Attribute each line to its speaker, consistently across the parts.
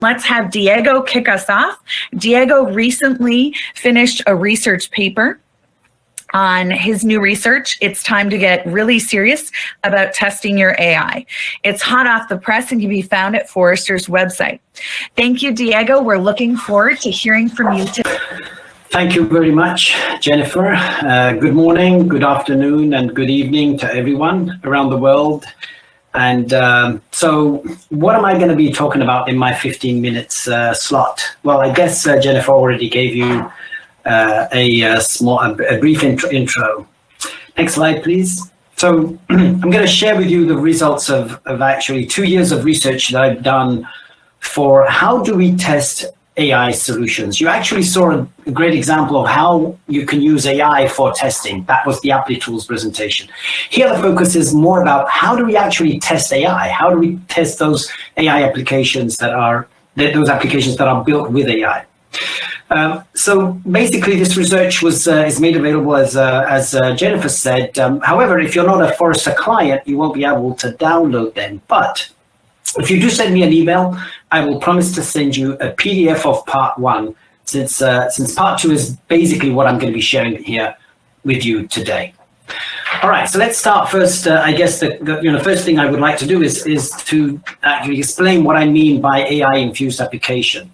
Speaker 1: Let's have Diego kick us off. Diego recently finished a research paper on his new research. It's time to get really serious about testing your AI. It's hot off the press and can be found at Forrester's website. Thank you, Diego. We're looking forward to hearing from you today.
Speaker 2: Thank you very much, Jennifer. Good morning, good afternoon, and good evening to everyone around the world. And so what am I going to be talking about in my 15 minutes slot? Well, I guess Jennifer already gave you a brief intro. Next slide, please. So I'm going to share with you the results of actually 2 years of research that I've done for how do we test AI solutions. You actually saw a great example of how you can use AI for testing. That was the ApplyTools presentation. Here the focus is more about how do we actually test AI? How do we test those AI applications that are built with AI? So basically, this research is made available as Jennifer said. However, if you're not a Forrester client, you won't be able to download them. But if you do send me an email, I will promise to send you a PDF of part 1, since part 2 is basically what I'm going to be sharing here with you today. All right, so let's start first. I guess the first thing I would like to do is to actually explain what I mean by AI-infused application.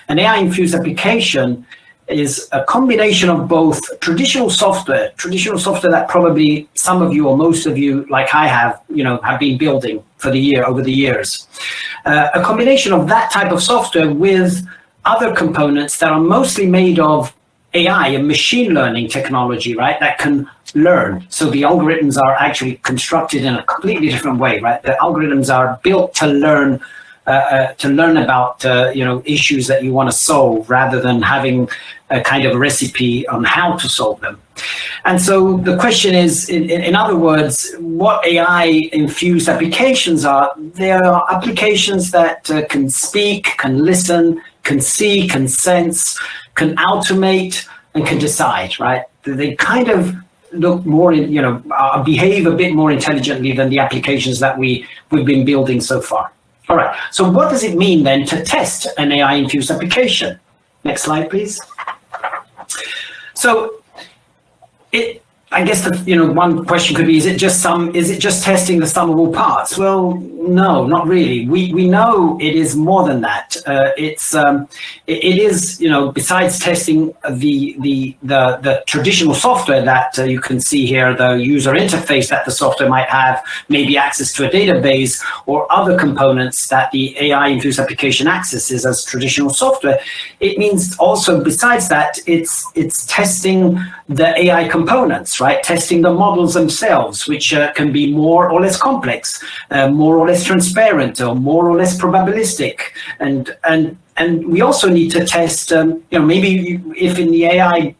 Speaker 2: An AI-infused application is a combination of both traditional software that probably some of you or most of you, like I have been building over the years. A combination of that type of software with other components that are mostly made of AI and machine learning technology, right? That can learn. So the algorithms are actually constructed in a completely different way, right? The algorithms are built to learn about issues that you want to solve, rather than having a kind of recipe on how to solve them. And so the question is, in other words, what AI-infused applications are? They are applications that can speak, can listen, can see, can sense, can automate, and can decide, right? They kind of look more, behave a bit more intelligently than the applications that we've been building so far. All right, so what does it mean then to test an AI-infused application? Next slide, please. So I guess one question could be, is it just testing the sum of all parts? Well, no, not really. We know it is more than that. It is, besides testing the traditional software that you can see here, the user interface that the software might have, maybe access to a database or other components that the AI-infused application accesses as traditional software. It means also, besides that, it's testing the AI components, right? Testing the models themselves, which can be more or less complex, more or less transparent, or more or less probabilistic, and we also need to test. Maybe if in the AI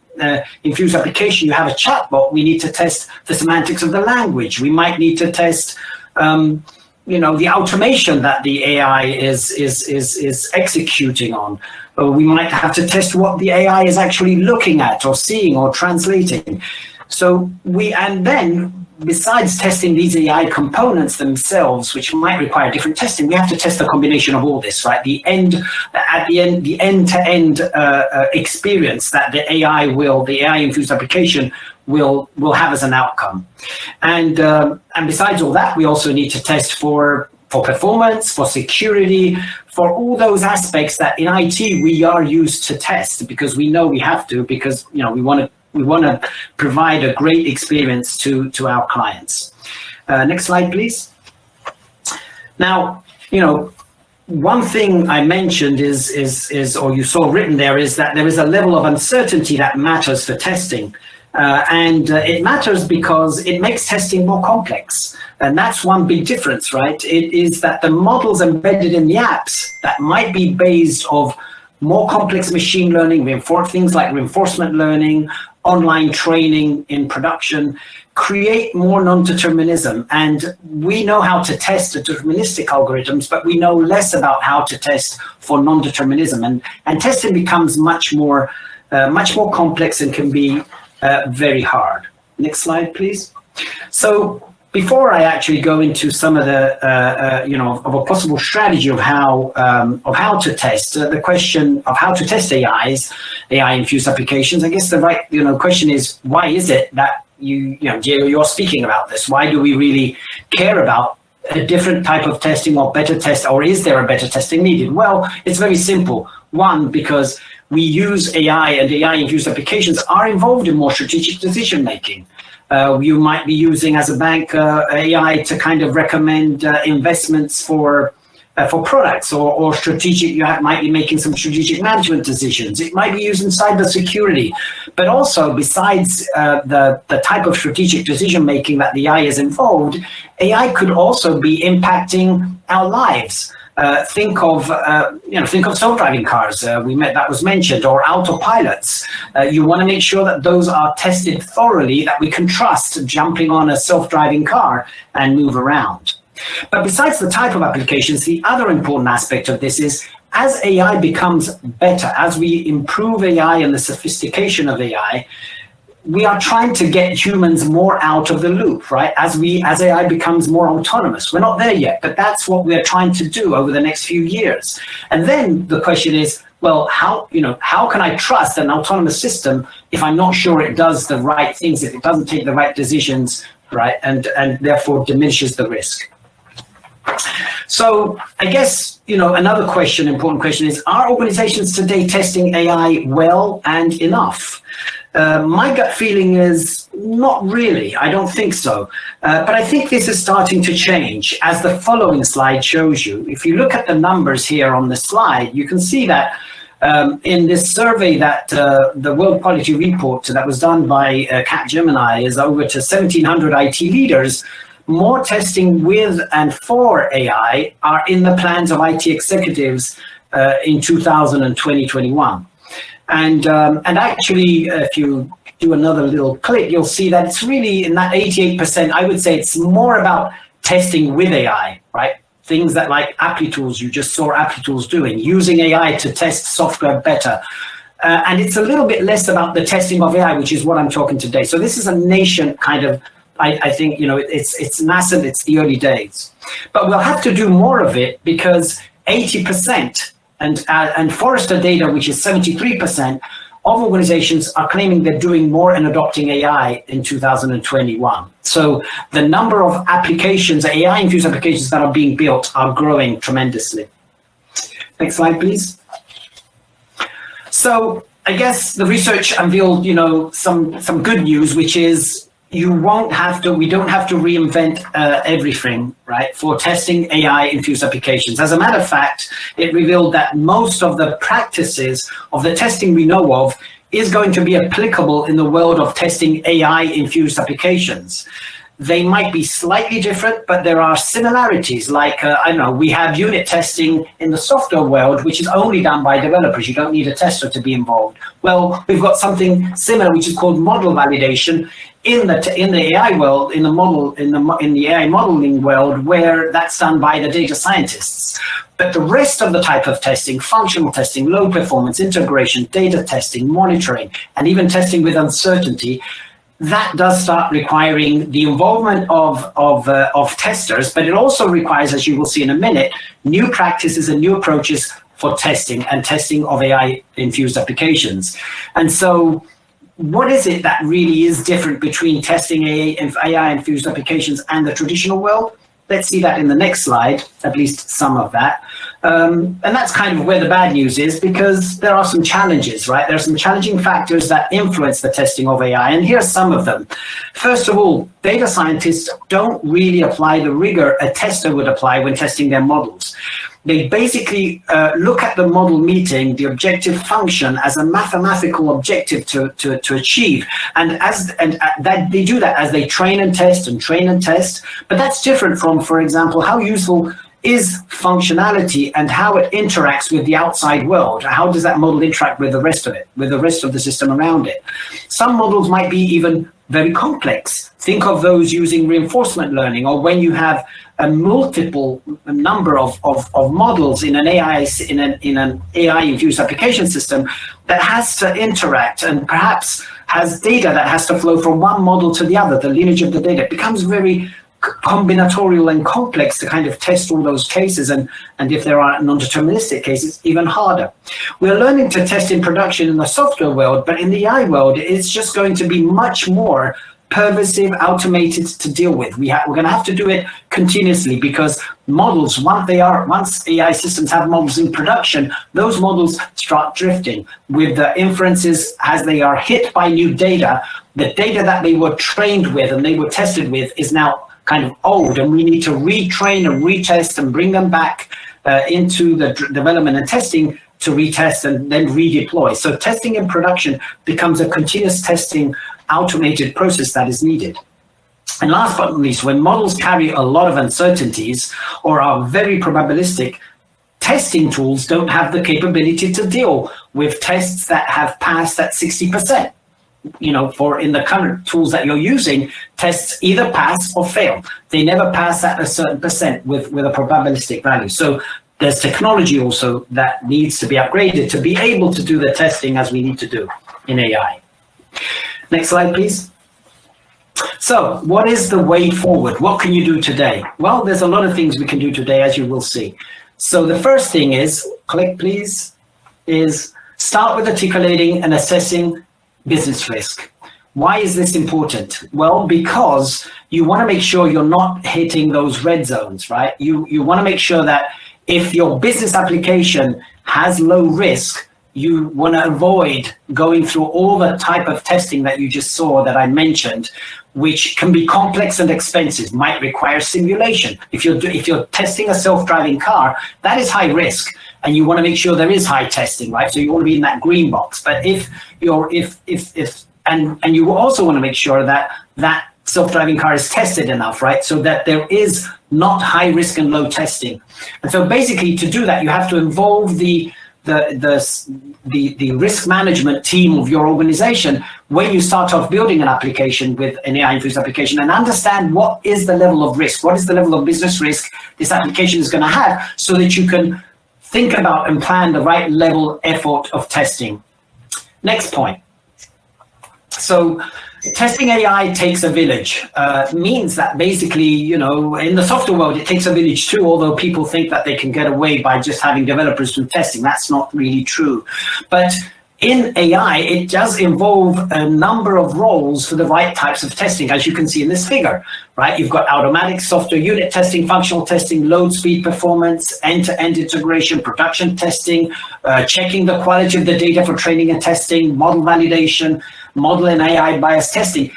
Speaker 2: infused application you have a chatbot, we need to test the semantics of the language. We might need to test, the automation that the AI is executing on. We might have to test what the AI is actually looking at or seeing or translating. So and then besides testing these AI components themselves, which might require different testing, we have to test the combination of all this, right? The end-to-end experience that the AI-infused application will have as an outcome. And besides all that, we also need to test for performance, for security, for all those aspects that in IT we are used to test, because we know we have to, because we want to provide a great experience to our clients. Next slide, please. Now, one thing I mentioned is, or you saw written there, is that there is a level of uncertainty that matters for testing. And it matters because it makes testing more complex. And that's one big difference, right? It is that the models embedded in the apps that might be based of more complex machine learning, things like reinforcement learning, online training in production, create more non-determinism. And we know how to test deterministic algorithms, but we know less about how to test for non-determinism. And testing becomes much more complex and can be very hard. Next slide, please. So before I actually go into some of the, of a possible strategy of how to test, the question of how to test AI-infused applications, I guess the right, question is, why is it that Diego, you're speaking about this? Why do we really care about a different type of testing or better test, or is there a better testing needed? Well, it's very simple. One, because we use AI and AI-infused applications are involved in more strategic decision making. You might be using as a bank AI to kind of recommend investments for products or strategic. You might be making some strategic management decisions. It might be used in cybersecurity, but also besides the type of strategic decision making that the AI is involved, AI could also be impacting our lives. Think of self-driving cars. That was mentioned, or autopilots. You want to make sure that those are tested thoroughly, that we can trust jumping on a self-driving car and move around. But besides the type of applications, the other important aspect of this is, as AI becomes better, as we improve AI and the sophistication of AI, we are trying to get humans more out of the loop, right? As AI becomes more autonomous. We're not there yet, but that's what we're trying to do over the next few years. And then the question is, well, how can I trust an autonomous system if I'm not sure it does the right things, if it doesn't take the right decisions, right? And therefore diminishes the risk. So I guess, another important question is, are organizations today testing AI well and enough? My gut feeling is not really. I don't think so. But I think this is starting to change, as the following slide shows you. If you look at the numbers here on the slide, you can see that in this survey that the World Quality Report that was done by Capgemini is over to 1,700 IT leaders. More testing with and for AI are in the plans of IT executives in 2020-21. And actually, if you do another little click, you'll see that it's really in that 88%. I would say it's more about testing with AI, right? Things that like Applitools, you just saw Applitools doing, using AI to test software better. And it's a little bit less about the testing of AI, which is what I'm talking today. So this is a nascent kind of, I think, it's nascent, it's the early days. But we'll have to do more of it, because 80%, and Forrester data, which is 73%, of organizations are claiming they're doing more and adopting AI in 2021. So the number of applications, AI-infused applications that are being built are growing tremendously. Next slide, please. So I guess the research unveiled, some good news, which is we don't have to reinvent everything, right, for testing AI-infused applications. As a matter of fact, it revealed that most of the practices of the testing we know of is going to be applicable in the world of testing AI-infused applications. They might be slightly different, but there are similarities. Like, we have unit testing in the software world, which is only done by developers. You don't need a tester to be involved. Well, we've got something similar, which is called model validation in the AI world, in the AI modeling world, where that's done by the data scientists. But the rest of the type of testing, functional testing, low performance, integration, data testing, monitoring, and even testing with uncertainty, that does start requiring the involvement of testers, but it also requires, as you will see in a minute, new practices and new approaches for testing and testing of AI-infused applications. And so what is it that really is different between testing AI-infused applications and the traditional world? Let's see that in the next slide, at least some of that. And that's kind of where the bad news is, because there are some challenges, right? There are some challenging factors that influence the testing of AI, and here are some of them. First of all, data scientists don't really apply the rigor a tester would apply when testing their models. They basically look at the model meeting the objective function as a mathematical objective to achieve, and that they do that as they train and test and train and test. But that's different from, for example, how useful is functionality and how it interacts with the outside world. How does that model interact with the rest of it, with the rest of the system around it? Some models might be even very complex. Think of those using reinforcement learning, or when you have a multiple number of models in an AI-infused application system that has to interact and perhaps has data that has to flow from one model to the other. The lineage of the data becomes very combinatorial and complex to kind of test all those cases, and if there are non-deterministic cases, even harder. We're learning to test in production in the software world, but in the AI world, it's just going to be much more pervasive, automated to deal with. We're going to have to do it continuously, because models, once AI systems have models in production, those models start drifting with the inferences as they are hit by new data. The data that they were trained with and they were tested with is now kind of old, and we need to retrain and retest and bring them back into the development and testing to retest and then redeploy. So testing in production becomes a continuous testing automated process that is needed. And last but not least, when models carry a lot of uncertainties or are very probabilistic, testing tools don't have the capability to deal with tests that have passed at 60%. For in the current tools that you're using, tests either pass or fail. They never pass at a certain percent with a probabilistic value. So there's technology also that needs to be upgraded to be able to do the testing as we need to do in AI. Next slide, please. So what is the way forward? What can you do today? Well, there's a lot of things we can do today, as you will see. So the first thing is, click please, is start with articulating and assessing business risk. Why is this important? Well, because you want to make sure you're not hitting those red zones, right? You want to make sure that if your business application has low risk, you want to avoid going through all the type of testing that you just saw that I mentioned, which can be complex and expensive, might require simulation. If you're testing a self-driving car, that is high risk, and you want to make sure there is high testing, right? So you want to be in that green box. But and you also want to make sure that that self-driving car is tested enough, right? So that there is not high risk and low testing. And so basically to do that, you have to involve the risk management team of your organization when you start off building an application with an AI infused application, and understand what is the level of risk, what is the level of business risk this application is going to have, so that you can think about and plan the right level effort of testing. Next point. So testing AI takes a village. Means that basically, in the software world, it takes a village too, although people think that they can get away by just having developers do testing. That's not really true. But in AI, it does involve a number of roles for the right types of testing, as you can see in this figure, right? You've got automatic software unit testing, functional testing, load speed performance, end-to-end integration, production testing, checking the quality of the data for training and testing, model validation, model and AI bias testing.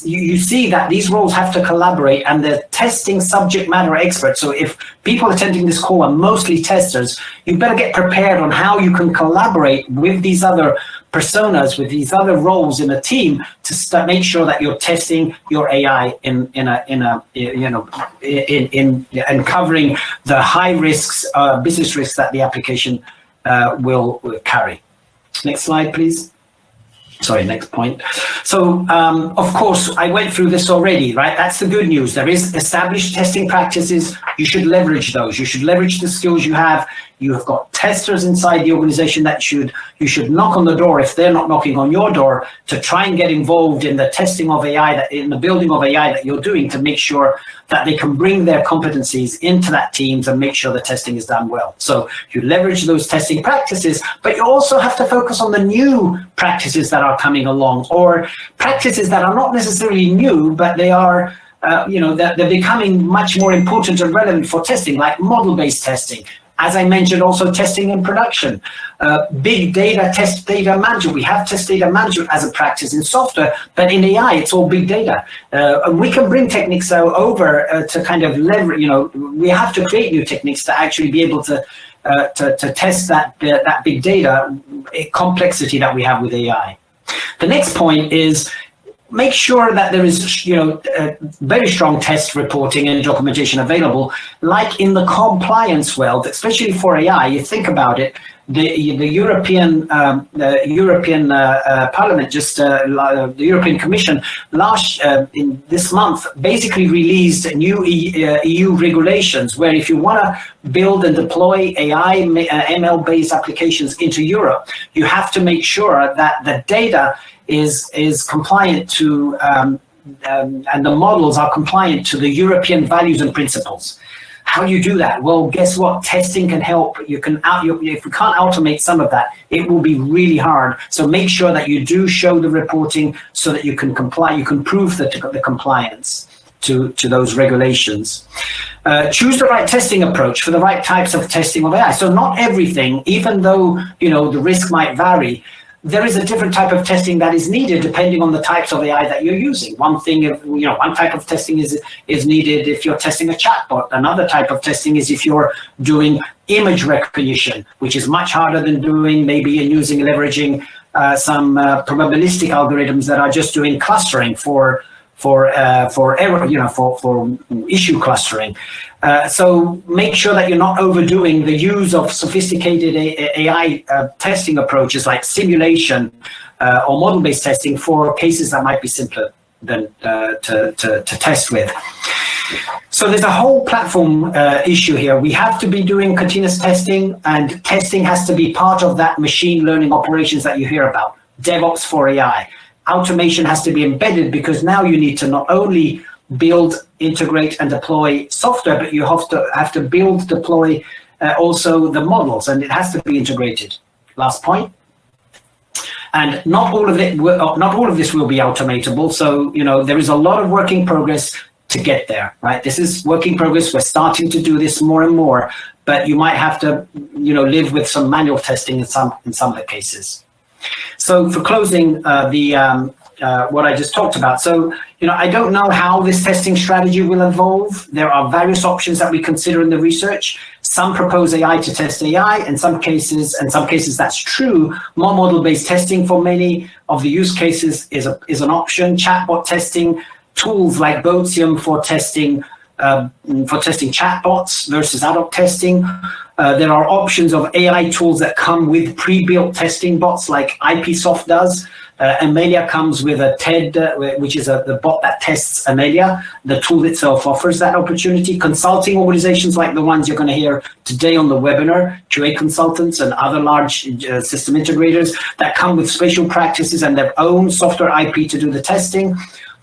Speaker 2: You see that these roles have to collaborate, and the testing subject matter experts. So if people attending this call are mostly testers, you better get prepared on how you can collaborate with these other personas, with these other roles in a team, to make sure that you're testing your AI and covering the high risks, business risks that the application will carry. Next slide, please. Sorry, next point. So, of course, I went through this already, right? That's the good news. There is established testing practices. You should leverage those. You should leverage the skills you have. You have got testers inside the organization that you should knock on the door, if they're not knocking on your door, to try and get involved in the testing of AI, in the building of AI that you're doing, to make sure that they can bring their competencies into that team to make sure the testing is done well. So you leverage those testing practices, but you also have to focus on the new practices that are coming along, or practices that are not necessarily new, but they are they're becoming much more important and relevant for testing, like model-based testing. As I mentioned, also testing in production, big data, test data management. We have test data management as a practice in software, but in AI, it's all big data. And we can bring techniques over to kind of leverage, we have to create new techniques to actually be able to test that big data complexity that we have with AI. The next point is, make sure that there is, very strong test reporting and documentation available, like in the compliance world, especially for AI. You think about it, the European Parliament, the European Commission, in this month, basically released new EU regulations, where if you want to build and deploy AI, ML-based applications into Europe, you have to make sure that the data is compliant to and the models are compliant to the European values and principles. How do you do that? Well, guess what? Testing can help. If you can't automate some of that, it will be really hard. So make sure that you do show the reporting so that you can comply. You can prove the compliance to those regulations. Choose the right testing approach for the right types of testing of AI. So not everything, even though the risk might vary, there is a different type of testing that is needed depending on the types of AI that you're using. One type of testing is needed if you're testing a chatbot. Another type of testing is if you're doing image recognition, which is much harder than doing maybe leveraging some probabilistic algorithms that are just doing clustering for error, for issue clustering. So make sure that you're not overdoing the use of sophisticated AI testing approaches like simulation or model-based testing for cases that might be simpler than to test with. So there's a whole platform issue here. We have to be doing continuous testing, and testing has to be part of that machine learning operations that you hear about, DevOps for AI. Automation has to be embedded because now you need to not only build, integrate, and deploy software, but you have to build, deploy also the models, and it has to be integrated. Last point. And not all of this will be automatable. So there is a lot of work in progress to get there. Right? This is work in progress. We're starting to do this more and more, but you might have to live with some manual testing in some of the cases. So for closing, what I just talked about. So, I don't know how this testing strategy will evolve. There are various options that we consider in the research. Some propose AI to test AI. In some cases that's true. More model-based testing for many of the use cases is an option. Chatbot testing, tools like Botium for testing chatbots versus ad hoc testing. There are options of AI tools that come with pre-built testing bots like IPsoft does. Amelia comes with a TED, which is the bot that tests Amelia. The tool itself offers that opportunity. Consulting organizations like the ones you're going to hear today on the webinar, QA consultants and other large system integrators that come with special practices and their own software IP to do the testing.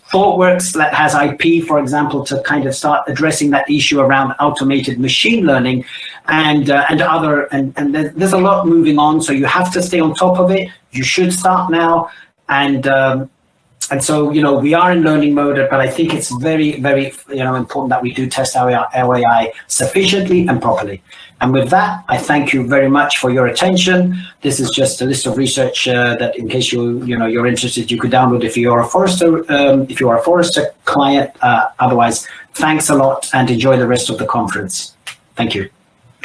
Speaker 2: ThoughtWorks that has IP, for example, to kind of start addressing that issue around automated machine learning, and there's a lot moving on. So you have to stay on top of it. You should start now, and so we are in learning mode. But I think it's very, very important that we do test our AI sufficiently and properly. And with that, I thank you very much for your attention. This is just a list of research that, in case you're interested, you could download if you are a Forrester client. Otherwise, thanks a lot and enjoy the rest of the conference. Thank you.